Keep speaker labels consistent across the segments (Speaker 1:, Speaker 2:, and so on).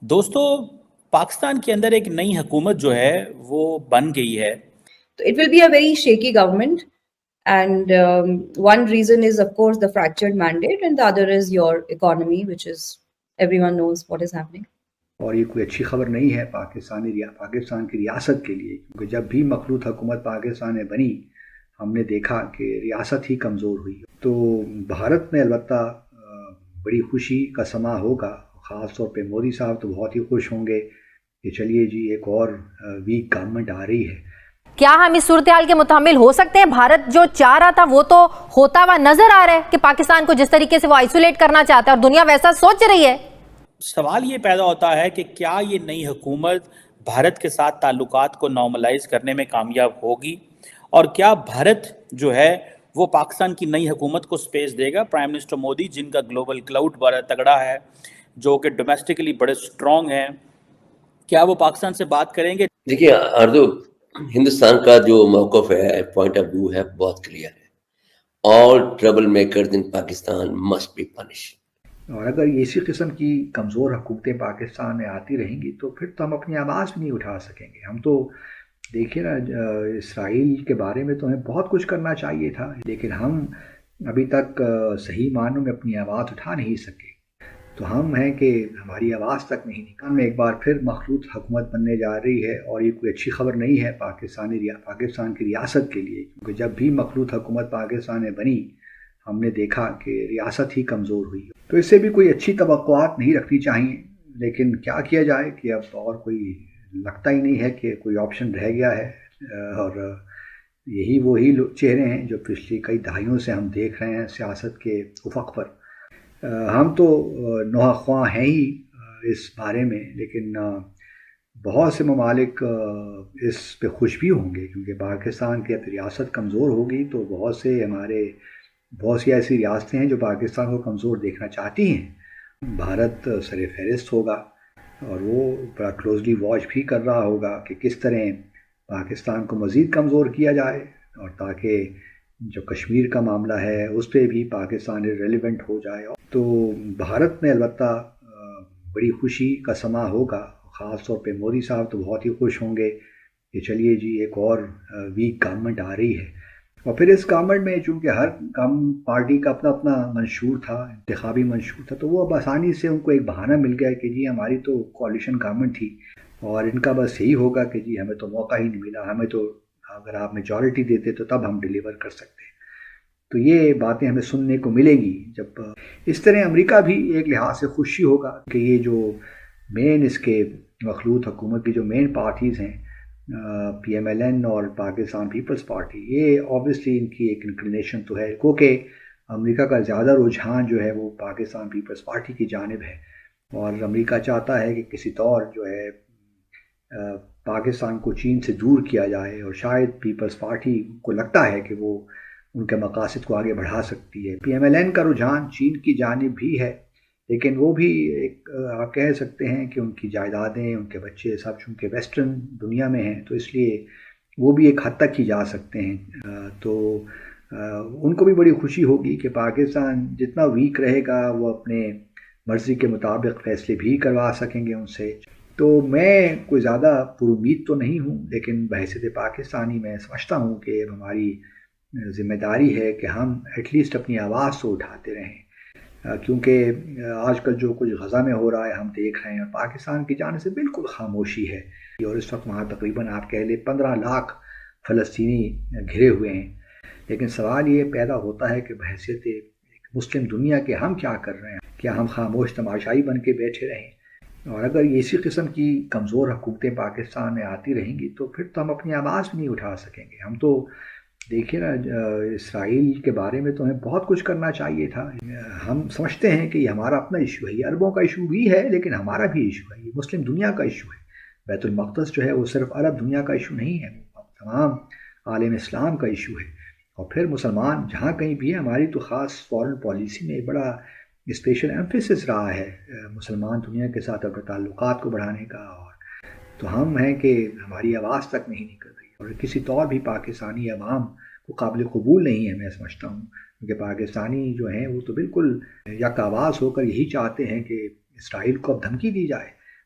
Speaker 1: دوستو، پاکستان کے اندر ایک نئی حکومت جو ہے وہ بن گئی ہے.
Speaker 2: So it will be a very shaky government. And one reason is, of course, the fractured mandate, and the other is your economy, which is everyone knows what is happening.
Speaker 3: اور یہ کوئی اچھی خبر نہیں ہے پاکستان کی ریاست کے لیے، کیونکہ جب بھی مخلوط حکومت پاکستان میں بنی ہم نے دیکھا کہ ریاست ہی کمزور ہوئی. تو بھارت میں البتہ بڑی خوشی کا سماں ہوگا، خاص طور پہ مودی صاحب تو بہت ہی خوش ہوں گے کہ چلیے جی ایک اور ویک گورنمنٹ آ رہی ہے.
Speaker 4: کیا ہم اس صورتحال کے متحمل ہو سکتے ہیں؟ بھارت جو چاہ رہا تھا وہ تو ہوتا ہوا نظر آ رہا ہے کہ پاکستان کو جس طریقے سے وہ آئسولیٹ کرنا چاہتا ہے اور دنیا ویسا سوچ رہی ہے.
Speaker 1: سوال یہ پیدا ہوتا ہے کہ کیا یہ نئی حکومت بھارت کے ساتھ تعلقات کو نارملائز کرنے میں کامیاب ہوگی، اور کیا بھارت جو ہے وہ پاکستان کی نئی حکومت کو سپیس دے گا؟ پرائم منسٹر مودی، جن کا گلوبل کلاؤڈ بڑا تگڑا ہے، جو کہ ڈومیسٹکلی بڑے سٹرونگ ہیں، کیا وہ پاکستان سے بات کریں گے؟
Speaker 5: دیکھیے اردو ہندوستان کا جو موقف ہے، پوائنٹ آف ویو ہے، بہت کلیئر ہے. All trouble makers in Pakistan must be punish.
Speaker 3: اور اگر اسی قسم کی کمزور حکومتیں پاکستان میں آتی رہیں گی تو پھر تو ہم اپنی آواز بھی نہیں اٹھا سکیں گے. ہم تو دیکھیے نا، اسرائیل کے بارے میں تو ہمیں بہت کچھ کرنا چاہیے تھا، لیکن ہم ابھی تک صحیح معنوں میں اپنی آواز اٹھا نہیں سکے. تو ہم ہیں کہ ہماری آواز تک نہیں نکال میں ایک بار پھر مخلوط حکومت بننے جا رہی ہے، اور یہ کوئی اچھی خبر نہیں ہے پاکستان کی ریاست کے لیے، کیونکہ جب بھی مخلوط حکومت پاکستان میں بنی ہم نے دیکھا کہ ریاست ہی کمزور ہوئی. تو اس سے بھی کوئی اچھی توقعات نہیں رکھنی چاہیے، لیکن کیا کیا جائے کہ اب اور کوئی لگتا ہی نہیں ہے کہ کوئی آپشن رہ گیا ہے. اور یہی وہی چہرے ہیں جو پچھلی کئی دہائیوں سے ہم دیکھ رہے ہیں سیاست کے افق پر. ہم تو نوحہ خواہ ہیں ہی اس بارے میں، لیکن بہت سے ممالک اس پہ خوش بھی ہوں گے، کیونکہ پاکستان کی ریاست کمزور ہوگی تو بہت سی ایسی ریاستیں ہیں جو پاکستان کو کمزور دیکھنا چاہتی ہیں. بھارت سر فہرست ہوگا اور وہ بڑا کلوزلی واچ بھی کر رہا ہوگا کہ کس طرح پاکستان کو مزید کمزور کیا جائے، اور تاکہ جو کشمیر کا معاملہ ہے اس پہ بھی پاکستان ریلیونٹ ہو جائے. تو بھارت میں البتہ بڑی خوشی کا سماں ہوگا، خاص طور پہ مودی صاحب تو بہت ہی خوش ہوں گے کہ چلیے جی ایک اور ویک گورنمنٹ آ رہی ہے. اور پھر اس گورنمنٹ میں چونکہ ہر پارٹی کا اپنا اپنا منشور تھا، انتخابی منشور تھا، تو وہ اب آسانی سے ان کو ایک بہانہ مل گیا کہ جی ہماری تو کوalition گورنمنٹ تھی اور ان کا بس یہی ہوگا کہ جی ہمیں تو موقع ہی نہیں ملا، ہمیں تو اگر آپ میجورٹی دیتے تو تب ہم ڈیلیور کر سکتے. تو یہ باتیں ہمیں سننے کو ملے گی. جب اس طرح امریکہ بھی ایک لحاظ سے خوشی ہوگا کہ یہ جو مین اس کے مخلوط حکومت کی جو مین پارٹیز ہیں، پی ایم ایل این اور پاکستان پیپلز پارٹی، یہ آبویسلی ان کی ایک انکلینیشن تو ہے، کیونکہ امریکہ کا زیادہ رجحان جو ہے وہ پاکستان پیپلز پارٹی کی جانب ہے، اور امریکہ چاہتا ہے کہ کسی طور جو ہے پاکستان کو چین سے دور کیا جائے، اور شاید پیپلز پارٹی کو لگتا ہے کہ وہ ان کے مقاصد کو آگے بڑھا سکتی ہے. پی ایم ایل این کا رجحان چین کی جانب بھی ہے، لیکن وہ بھی ایک آپ کہہ سکتے ہیں کہ ان کی جائیدادیں، ان کے بچے سب چونکہ ویسٹرن دنیا میں ہیں تو اس لیے وہ بھی ایک حد تک ہی جا سکتے ہیں. تو ان کو بھی بڑی خوشی ہوگی کہ پاکستان جتنا ویک رہے گا وہ اپنے مرضی کے مطابق فیصلے بھی کروا سکیں گے ان سے. تو میں کوئی زیادہ پر امید تو نہیں ہوں، لیکن بحیثیت پاکستانی میں سمجھتا ہوں کہ ہماری ذمہ داری ہے کہ ہم ایٹ لیسٹ اپنی آواز تو اٹھاتے رہیں، کیونکہ آج کل جو کچھ غزہ میں ہو رہا ہے ہم دیکھ رہے ہیں، اور پاکستان کی جانب سے بالکل خاموشی ہے، اور اس وقت وہاں تقریباً آپ کہہ لیں 15 لاکھ فلسطینی گھرے ہوئے ہیں. لیکن سوال یہ پیدا ہوتا ہے کہ بحیثیت ایک مسلم دنیا کے ہم کیا کر رہے ہیں؟ کیا ہم خاموش تماشائی بن کے بیٹھے رہیں؟ اور اگر اسی قسم کی کمزور حکومتیں پاکستان میں آتی رہیں گی تو پھر تو ہم اپنی آواز بھی نہیں اٹھا سکیں گے. ہم تو دیکھیے نا، اسرائیل کے بارے میں تو ہمیں بہت کچھ کرنا چاہیے تھا. ہم سمجھتے ہیں کہ یہ ہمارا اپنا ایشو ہے، یہ عربوں کا ایشو بھی ہے لیکن ہمارا بھی ایشو ہے، یہ مسلم دنیا کا ایشو ہے. بیت المقدس جو ہے وہ صرف عرب دنیا کا ایشو نہیں ہے، وہ تمام عالم اسلام کا ایشو ہے. اور پھر مسلمان جہاں کہیں بھی ہیں، ہماری تو خاص فورن پالیسی میں بڑا اسپیشل ایمفیسس رہا ہے مسلمان دنیا کے ساتھ اپنے تعلقات کو بڑھانے کا. اور تو ہم ہیں کہ ہماری آواز تک نہیں نکل رہی، اور کسی طور بھی پاکستانی عوام کو قابل قبول نہیں ہے. میں سمجھتا ہوں کیونکہ پاکستانی جو ہیں وہ تو بالکل یک آواز ہو کر یہی چاہتے ہیں کہ اسرائیل کو اب دھمکی دی جائے.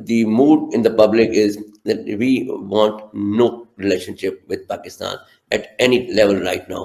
Speaker 5: The mood in the public is that we want no relationship with Pakistan at any level right now.